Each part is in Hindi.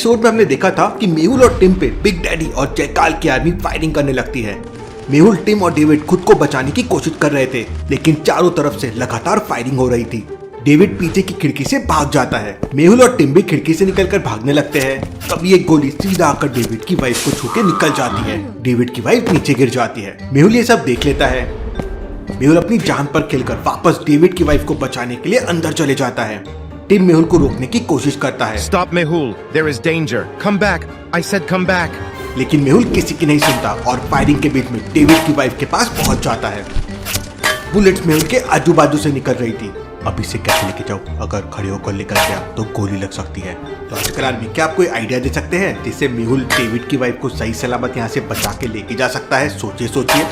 एपिसोड में हमने देखा था कि मेहुल और टिम पे बिग डैडी और जयकाल की आर्मी फायरिंग करने लगती है। मेहुल, टिम और डेविड खुद को बचाने की कोशिश कर रहे थे, लेकिन चारों तरफ से लगातार फायरिंग हो रही थी। डेविड पीछे की खिड़की से भाग जाता है। मेहुल और टिम भी खिड़की से निकलकर भागने लगते हैं। तभी एक गोली सीधा आकर डेविड की वाइफ को छू के निकल जाती है। डेविड की वाइफ नीचे गिर जाती है। मेहुल ये सब देख लेता है। मेहुल अपनी जान पर खेलकर वापस डेविड की वाइफ को बचाने के लिए अंदर चले जाता है। टिम मेहुल को रोकने की कोशिश करता है। Stop, Mehul. There is danger. Come back. I said come back. लेकिन मेहुल किसी की नहीं सुनता और फायरिंग के बीच में डेविड की वाइफ के पास पहुंच जाता है। बुलेट्स मेहुल के आजू बाजू से निकल रही थी। अभी से कैसे लेके जाऊं? अगर खड़े होकर लेकर गया तो गोली लग सकती है। लॉजिकल आर्मी, क्या आप कोई आइडिया दे सकते हैं जिससे मेहुल डेविड की वाइफ को सही सलामत यहाँ से बचा के लेके जा सकता है? सोचिए।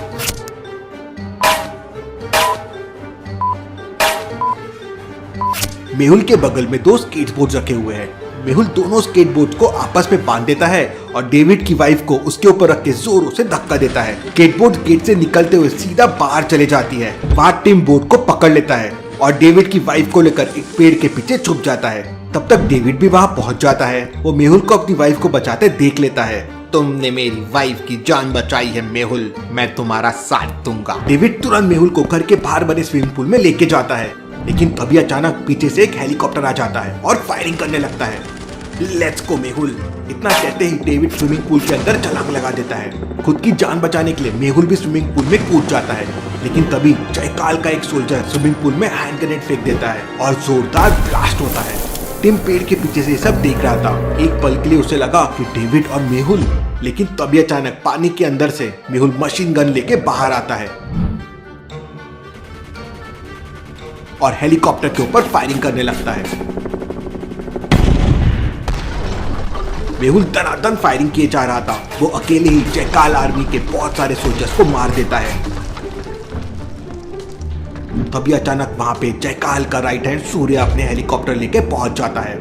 मेहुल के बगल में 2 स्केटबोर्ड रखे हुए हैं। मेहुल दोनों स्केटबोर्ड को आपस में बांध देता है और डेविड की वाइफ को उसके ऊपर रख के जोरों से धक्का देता है। स्केटबोर्ड गेट से निकलते हुए सीधा बाहर चले जाती है। वहाँ टिम बोर्ड को पकड़ लेता है और डेविड की वाइफ को लेकर एक पेड़ के पीछे छुप जाता है। तब तक डेविड भी वहाँ पहुँच जाता है। वो मेहुल को अपनी वाइफ को बचाते देख लेता है। तुमने मेरी वाइफ की जान बचाई है मेहुल, मैं तुम्हारा साथ दूंगा। डेविड तुरंत मेहुल को घर के बाहर बने स्विमिंग पूल में लेके जाता है, लेकिन तभी अचानक पीछे से एक हेलीकॉप्टर आ जाता है और फायरिंग करने लगता है। लेट्स गो मेहुल, इतना कहते ही डेविड स्विमिंग पूल के अंदर छलांग लगा देता है। खुद की जान बचाने के लिए मेहुल भी स्विमिंग पूल में कूद जाता है, लेकिन तभी जयकाल का एक सोल्जर स्विमिंग पूल में हैंड ग्रेनेड फेंक देता है और जोरदार ब्लास्ट होता है। टिम पेड़ के पीछे से सब देख रहा था। एक पल के लिए उसे लगा कि डेविड और मेहुल, लेकिन तभी अचानक पानी के अंदर से मेहुल मशीन गन लेके बाहर आता है और हेलीकॉप्टर के ऊपर फायरिंग करने लगता है। मेहुल दनादन फायरिंग किए जा रहा था। वो अकेले ही जयकाल आर्मी के बहुत सारे सोल्जर्स को मार देता है। तभी अचानक वहां पे जयकाल का राइट हैंड सूर्य अपने हेलीकॉप्टर लेके पहुंच जाता है।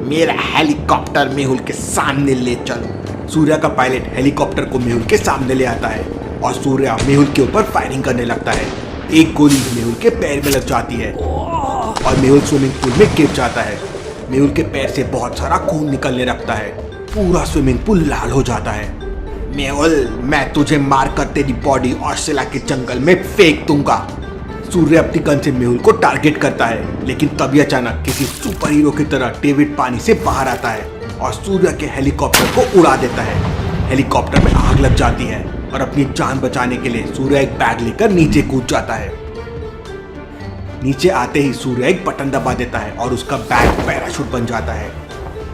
मेरा हेलीकॉप्टर मेहुल के सामने ले चल। सूर्य का पायलट हेलीकॉप्टर को मेहुल के सामने ले आता है और सूर्य मेहुल के ऊपर फायरिंग करने लगता है। एक गोली मेहुल के पैर में लग जाती है और मेहुल स्विमिंग पूल में गिर जाता है। मेहुल के पैर से बहुत सारा खून निकलने लगता है। पूरा स्विमिंग पूल लाल हो जाता है। मेहुल, मैं तुझे मारकर तेरी बॉडी ऑस्ट्रेलिया के जंगल में फेंक दूंगा। सूर्य अपनी गन से मेहुल को टारगेट करता है, लेकिन तभी अचानक किसी सुपर हीरो की तरह डेविड पानी से बाहर आता है और सूर्य के हेलीकॉप्टर को उड़ा देता है। हेलीकॉप्टर में आग लग जाती है और अपनी जान बचाने के लिए सूर्य एक बैग लेकर नीचे कूद जाता है। नीचे आते ही सूर्य एक बटन दबा देता है और उसका बैग पैराशूट बन जाता है।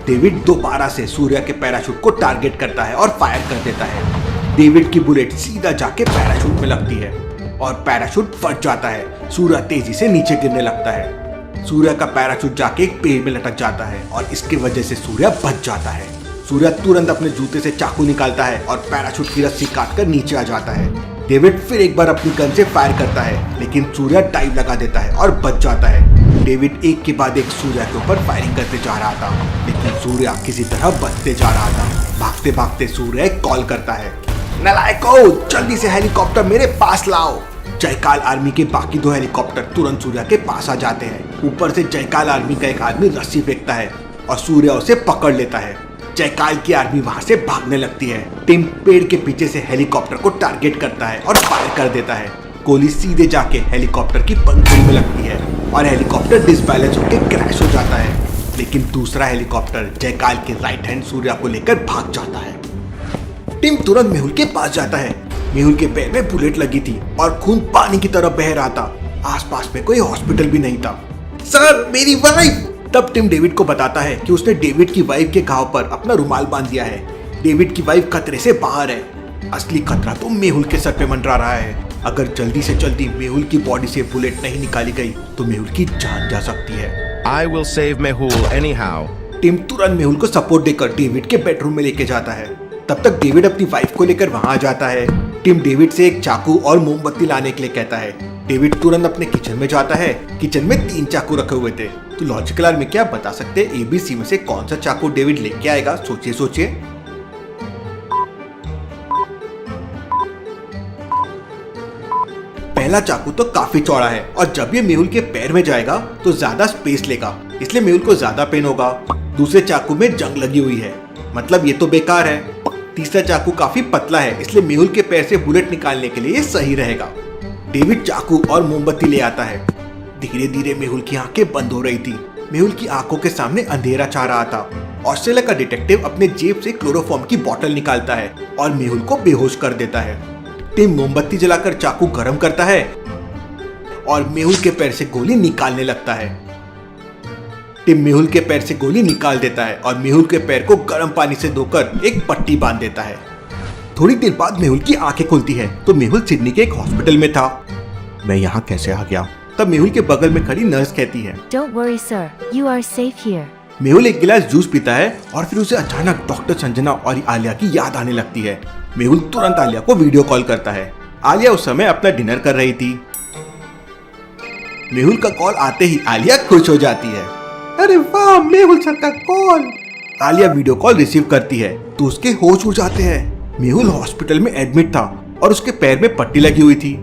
डेविड दोबारा से सूर्य के पैराशूट को टारगेट करता है और फायर कर देता है। डेविड की बुलेट सीधा जाके पैराशूट में लगती है और पैराशूट फट जाता है। सूर्य तेजी से नीचे गिरने लगता है। सूर्य का पैराशूट जाके एक पेड़ में लटक जाता है और इसकी वजह से सूर्य बच जाता है। सूर्य तुरंत अपने जूते से चाकू निकालता है और पैराशूट की रस्सी काटकर नीचे आ जाता है। डेविड फिर एक बार अपनी गन से फायर करता है, लेकिन सूर्य डाइव लगा देता है और बच जाता है। डेविड एक के बाद एक सूर्य के ऊपर फायरिंग करते जा रहा था, लेकिन सूर्य किसी तरह बचते जा रहा था। भागते भागते सूर्य कॉल करता है, नालायको, जल्दी से हेलीकॉप्टर मेरे पास लाओ। जयकाल आर्मी के बाकी 2 हेलीकॉप्टर तुरंत सूर्य के पास आ जाते हैं। ऊपर से जयकाल आर्मी का एक आदमी रस्सी फेंकता है और सूर्य उसे पकड़ लेता है। जयकाल की आर्मी वहां से भागने लगती है। टिम पेड़ के पीछे से हेलीकॉप्टर को टारगेट करता है और फायर कर देता है। गोली सीधे जाके हेलीकॉप्टर की पंखुड़ी में लगती है और हेलीकॉप्टर डिसबैलेंस होकर क्रैश हो जाता है। लेकिन दूसरा हेलीकॉप्टर जयकाल के राइट हैंड सूर्य को लेकर भाग जाता है। टिम तुरंत मेहुल के पास जाता है। मेहुल के पैर में बुलेट लगी थी और खून पानी की तरह बह रहा था। आसपास में कोई हॉस्पिटल भी नहीं था। सर, मेरी वाइफ! तब टिम डेविड को बताता है कि उसने डेविड की वाइफ के घाव पर अपना रुमाल बांध दिया है। डेविड की वाइफ खतरे से बाहर है। असली खतरा तो मेहुल के सर पे मंडरा रहा है। अगर जल्दी से जल्दी मेहुल की बॉडी से बुलेट नहीं निकाली गई तो मेहुल की जान जा सकती है। I will save Mehul anyhow. Tim तुरंत मेहुल को सपोर्ट देकर डेविड के बेडरूम में लेके जाता है। तब तक डेविड अपनी वाइफ को लेकर वहां आ जाता है। टिम डेविड से एक चाकू और मोमबत्ती लाने के लिए कहता है। डेविड तुरंत अपने किचन में जाता है। किचन में 3 चाकू रखे हुए थे। तो लॉजिकल आर्मी, क्या बता सकते हैं ABC में से कौन सा चाकू डेविड लेके आएगा? सोचिए। पहला चाकू तो काफी चौड़ा है और जब ये मेहुल के पैर में जाएगा तो ज्यादा स्पेस लेगा, इसलिए मेहुल को ज्यादा पेन होगा। दूसरे चाकू में जंग लगी हुई है मतलब ये तो बेकार है। तीसरा चाकू काफी पतला है, इसलिए मेहुल के पैर से बुलेट निकालने के लिए ये सही रहेगा। डेविड चाकू और मोमबत्ती ले आता है। धीरे धीरे मेहुल की आंखें बंद हो रही थी। मेहुल की आंखों के सामने अंधेरा छा रहा था। ऑस्ट्रेलिया का डिटेक्टिव अपने जेब से क्लोरोफॉर्म की बोतल निकालता है और मेहुल को बेहोश कर देता है। टिम मोमबत्ती जलाकर चाकू गर्म करता है और मेहुल के पैर से गोली निकालने लगता है। टिम मेहुल के पैर से गोली निकाल देता है और मेहुल के पैर को गर्म पानी से धोकर एक पट्टी बांध देता है। थोड़ी देर बाद मेहुल की आंखें खुलती है तो मेहुल सिडनी के एक हॉस्पिटल में था। मैं यहाँ कैसे आ गया? तब मेहुल के बगल में खड़ी नर्स कहती है, Don't worry, sir. You are safe here. Mehul एक गिलास जूस पीता है और फिर उसे अचानक डॉक्टर संजना और आलिया की याद आने लगती है। मेहुल तुरंत आलिया को वीडियो कॉल करता है। आलिया उस समय अपना डिनर कर रही थी। मेहुल का कॉल आते ही आलिया खुश हो जाती है। अरे वाह, मेहुल सर का call. Alia video call receive करती है तो उसके होश उड़ जाते हैं। मेहुल हॉस्पिटल में एडमिट था और उसके पैर में पट्टी लगी हुई थी।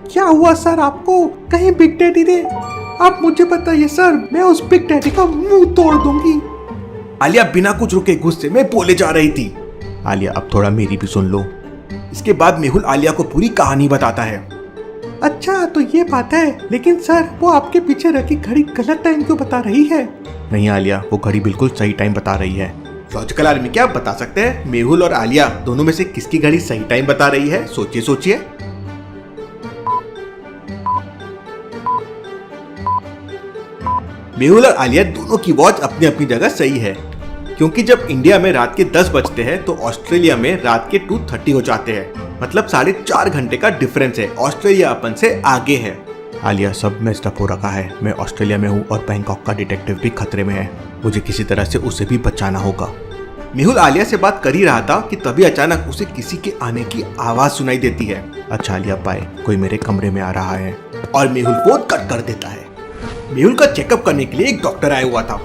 क्या हुआ सर आपको? कहीं बिग डैडी ने? आप मुझे बताइए सर, मैं उस बिग डैडी का मुंह तोड़ दूंगी। आलिया बिना कुछ रुके गुस्से में बोले जा रही थी। आलिया अब थोड़ा मेरी भी सुन लो। इसके बाद मेहुल आलिया को पूरी कहानी बताता है। अच्छा तो ये बात है, लेकिन सर वो आपके पीछे रखी घड़ी गलत टाइम क्यों बता रही है? नहीं आलिया, वो घड़ी बिल्कुल सही टाइम बता रही है। लॉजिकल आर्मी क्या आप बता सकते हैं मेहुल और आलिया दोनों में से किसकी घड़ी सही टाइम बता रही है? सोचिए सोचिए। मेहुल और आलिया दोनों की वॉच अपनी अपनी जगह सही है, क्योंकि जब इंडिया में रात के 10 बजते हैं तो ऑस्ट्रेलिया में रात के 2:30 हो जाते हैं। मतलब 4.5 घंटे का डिफरेंस है। ऑस्ट्रेलिया अपन से आगे है। आलिया, सब मेस्ड अप हो रखा है। मैं ऑस्ट्रेलिया में हूँ और बैंकॉक का डिटेक्टिव भी खतरे में है। मुझे किसी तरह से उसे भी बचाना होगा। मेहुल आलिया से बात कर ही रहा था कि तभी अचानक उसे किसी के आने की आवाज सुनाई देती है। अच्छा आलिया, बाय, कोई मेरे कमरे में आ रहा है। और मेहुल फोन कट कर देता है। मेहुल का चेकअप करने के लिए एक डॉक्टर आया हुआ था।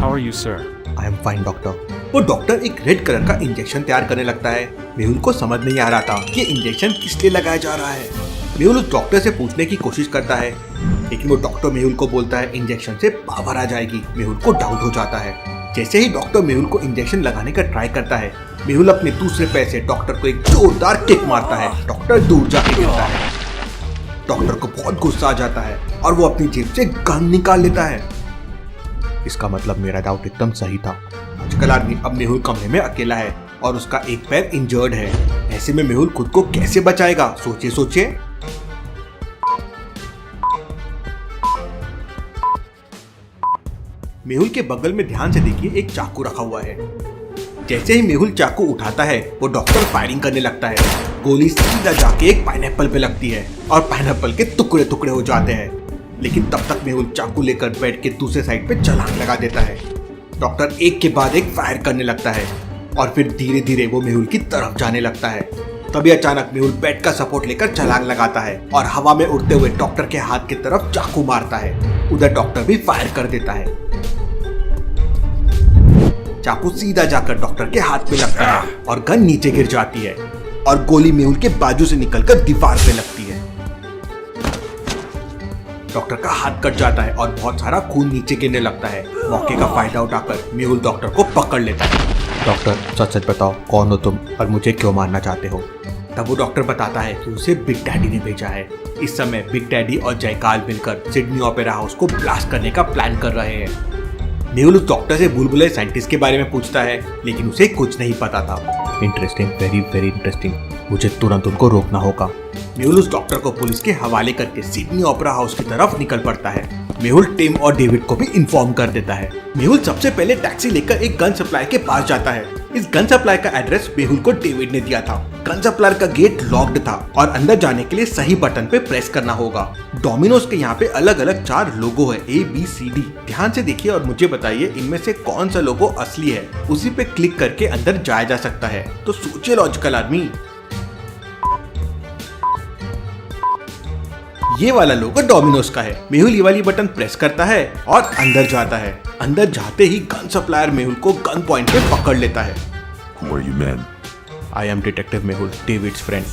How are you, sir? I am fine doctor. वो डॉक्टर एक रेड कलर का इंजेक्शन तैयार करने लगता है। मेहुल को समझ नहीं आ रहा था कि इंजेक्शन किस लिए लगाया जा रहा है। मेहुल उस डॉक्टर से पूछने की कोशिश करता है, लेकिन वो डॉक्टर मेहुल को बोलता है इंजेक्शन से पावर आ जाएगी। मेहुल को डाउट हो जाता है। जैसे ही डॉक्टर मेहुल को इंजेक्शन लगाने का ट्राई करता है, मेहुल अपने दूसरे पैर से डॉक्टर को एक जोरदार किक मारता है। डॉक्टर दूर जाके गिरता है। डॉक्टर को बहुत गुस्सा आ जाता है और वो अपनी जेब से गन निकाल लेता है। इसका मतलब मेरा डाउट एकदम सही था। आजकल आदमी अब मेहुल कमरे में अकेला है और उसका एक पैर इंजर्ड है। ऐसे में मेहुल खुद को कैसे बचाएगा? सोचिए सोचिए। मेहुल के बगल में ध्यान से देखिए, एक चाकू रखा हुआ है। जैसे ही मेहुल चाकू उठाता है वो डॉक्टर फायरिंग करने लगता है। गोली सीधा जाके एक पाइनएप्पल पे लगती है और पाइनएप्पल के टुकड़े टुकड़े हो जाते हैं। लेकिन तब तक मेहुल चाकू लेकर बेड के दूसरे साइड पे छलांग लगा देता है। डॉक्टर एक के बाद एक फायर करने लगता है और फिर धीरे धीरे वो मेहुल की तरफ जाने लगता है। तभी अचानक मेहुल बेड का सपोर्ट लेकर छलांग लगाता है और हवा में उड़ते हुए डॉक्टर के हाथ की तरफ चाकू मारता है। उधर डॉक्टर भी फायर कर देता है। चाकू सीधा जाकर डॉक्टर के हाथ में लगता है और गन नीचे गिर जाती है और गोली मेहुल के बाजू से निकलकर दीवार पे लगती है। डॉक्टर का हाथ कट जाता है और बहुत सारा खून नीचे गिरने लगता है। मौके का फायदा उठाकर मेहुल डॉक्टर को पकड़ लेता है। डॉक्टर, सच सच बताओ, कौन हो तुम और मुझे क्यों मारना चाहते हो? तब वो डॉक्टर बताता है कि उसे बिग डैडी ने भेजा है। इस समय बिग डैडी और जयकाल मिलकर सिडनी ओपेरा हाउस को ब्लास्ट करने का प्लान कर रहे हैं। मेहुल उस डॉक्टर से बुलबुले साइंटिस्ट के बारे में पूछता है, लेकिन उसे कुछ नहीं पता था। Interesting, very very interesting. मुझे तुरंत उनको रोकना होगा। मेहुल उस डॉक्टर को पुलिस के हवाले करके सिडनी ओपेरा हाउस की तरफ निकल पड़ता है। मेहुल टिम और डेविड को भी इन्फॉर्म कर देता है। मेहुल सबसे पहले टैक्सी लेकर एक गन सप्लाई के पास जाता है। इस गन सप्लाई का एड्रेस मेहुल को डेविड ने दिया था। गन सप्लाई का गेट लॉक्ड था और अंदर जाने के लिए सही बटन पे प्रेस करना होगा। डोमिनोज के यहाँ पे अलग अलग 4 लोगो है, ABCD। ध्यान से देखिए और मुझे बताइए इनमें से कौन सा लोगो असली है। उसी पे क्लिक करके अंदर जाया जा सकता है। तो सोचिए लॉजिकल आदमी। ये वाला लोगो डोमिनोज का है। मेहुल ये वाली बटन प्रेस करता है और अंदर जाता है। अंदर जाते ही गन सप्लायर मेहुल को गन पॉइंट पे पकड़ लेता है। Who are you men? I am detective Mehul, David's friend.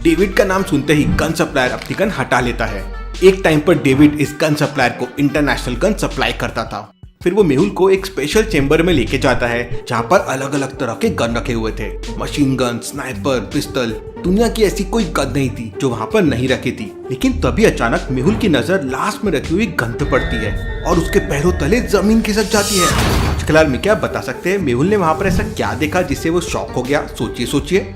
David का नाम सुनते ही गन सप्लायर अपनी गन हटा लेता है। एक टाइम पर डेविड इस गन सप्लायर को इंटरनेशनल गन सप्लाई करता था। फिर वो मेहुल को एक स्पेशल चेम्बर में लेके जाता है जहाँ पर अलग अलग तरह के गन रखे हुए थे, मशीन गन, स्नाइपर, पिस्टल। दुनिया की ऐसी कोई गन नहीं थी जो वहाँ पर नहीं रखी थी। लेकिन तभी अचानक मेहुल की नजर लास्ट में रखी हुई गन पे पड़ती है और उसके पैरों तले जमीन खिसक जाती है। फिलहाल में क्या बता सकते हैं मेहुल ने वहाँ पर ऐसा क्या देखा जिससे वो शॉक हो गया? सोचिए।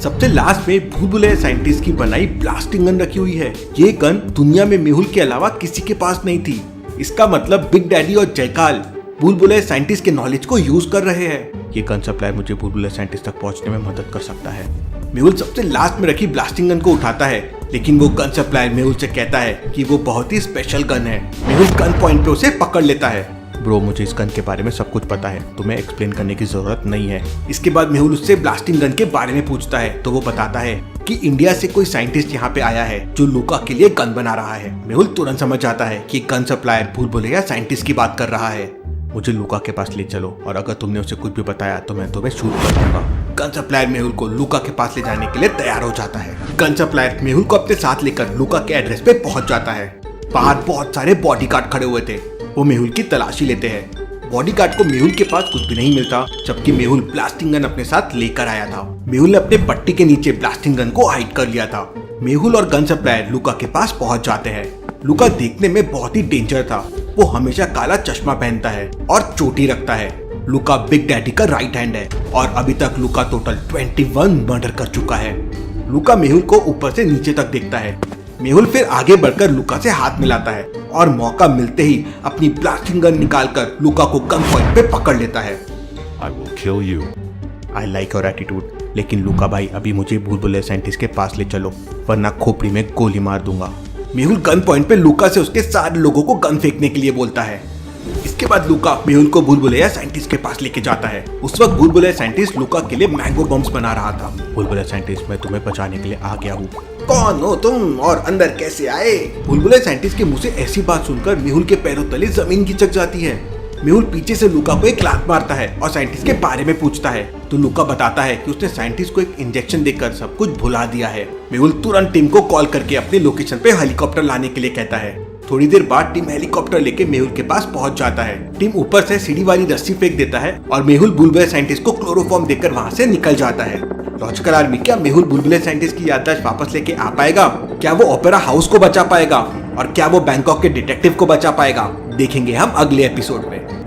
सबसे लास्ट में भूल भुलैया साइंटिस्ट की बनाई ब्लास्टिंग गन रखी हुई है। ये गन दुनिया में मेहुल के अलावा किसी के पास नहीं थी। इसका मतलब बिग डैडी और जयकाल भूल भुलैया साइंटिस्ट के नॉलेज को यूज कर रहे हैं। ये गन सप्लाई मुझे भूल भुलैया साइंटिस्ट तक पहुंचने में मदद कर सकता है। मेहुल सबसे लास्ट में रखी ब्लास्टिंग गन को उठाता है, लेकिन वो गन सप्लायर मेहुल से कहता है कि वो बहुत ही स्पेशल गन है। मेहुल गन पॉइंट पे उसे पकड़ लेता है। ब्रो, मुझे इस गन के बारे में सब कुछ पता है, तुम्हें एक्सप्लेन करने की जरूरत नहीं है। इसके बाद मेहुल उससे ब्लास्टिंग गन के बारे में पूछता है तो वो बताता है कि इंडिया से कोई साइंटिस्ट यहाँ पे आया है जो लूका के लिए गन बना रहा है। मेहुल तुरंत समझ जाता है कि गन सप्लायर भूल भुलैया साइंटिस्ट की बात कर रहा है। मुझे लूका के पास ले चलो और अगर तुमने उसे कुछ भी बताया तो मैं तुम्हें शूट कर दूंगा। गन सप्लायर मेहुल को लूका के पास ले जाने के लिए तैयार हो जाता है। गन सप्लायर मेहुल को अपने साथ लेकर लूका के एड्रेस पे पहुंच जाता है। बाहर बहुत सारे बॉडीगार्ड खड़े हुए थे। वो मेहुल की तलाशी लेते हैं। बॉडीगार्ड को मेहुल के पास कुछ भी नहीं मिलता, जबकि मेहुल ब्लास्टिंग गन अपने साथ लेकर आया था। मेहुल ने अपने पट्टी के नीचे ब्लास्टिंग गन को हाइड कर लिया था। मेहुल और गन सप्लायर लूका के पास पहुंच जाते हैं। लूका देखने में बहुत ही डेंजर था। वो हमेशा काला चश्मा पहनता है और चोटी रखता है। लूका बिग डैडी का राइट हैंड है और अभी तक लूका टोटल 21 मर्डर कर चुका है। लूका मेहुल को ऊपर से नीचे तक देखता है। मेहुल फिर आगे बढ़कर लूका से हाथ मिलाता है और मौका मिलते ही अपनी ब्लास्टिंग गन निकालकर लूका को गन पॉइंट पे पकड़ लेता है। I will kill you. I like your attitude, लेकिन लूका भाई अभी मुझे भूल भुलैया साइंटिस्ट के पास ले चलो वरना खोपड़ी में गोली मार दूंगा। मेहुल गन पॉइंट पे लूका से उसके सारे लोगों को गन फेंकने के लिए बोलता है। इसके बाद लूका मेहुल को भूल भुलैया साइंटिस्ट के पास लेके जाता है। उस वक्त भूल भुलैया साइंटिस्ट लूका के लिए मैंगो बम्स बना रहा था। भूल भुलैया साइंटिस्ट, मैं तुम्हें बचाने के लिए आ गया हूँ। कौन हो तुम और अंदर कैसे आए? भूल भुलैया साइंटिस्ट के मुंह से ऐसी बात सुनकर मेहुल के पैरों तले जमीन खिसक जाती है। मेहुल पीछे से लूका को एक लात मारता है और साइंटिस्ट के बारे में पूछता है तो लूका बताता है कि उसने साइंटिस्ट को एक इंजेक्शन देकर सब कुछ भुला दिया है। मेहुल तुरंत टीम को कॉल करके अपने लोकेशन पे हेलीकॉप्टर लाने के लिए कहता है। थोड़ी देर बाद टीम हेलीकॉप्टर लेके मेहुल के पास पहुंच जाता है। टीम ऊपर से सीढ़ी वाली रस्सी फेंक देता है और मेहुल भूल भुलैया साइंटिस्ट को क्लोरोफॉर्म देकर वहां से निकल जाता है। लॉजिकल आर्मी, क्या मेहुल भूल भुलैया साइंटिस्ट की याददाश्त वापस लेके आ पाएगा? क्या वो ओपेरा हाउस को बचा पाएगा? और क्या वो बैंकॉक के डिटेक्टिव को बचा पाएगा? देखेंगे हम अगले एपिसोड में।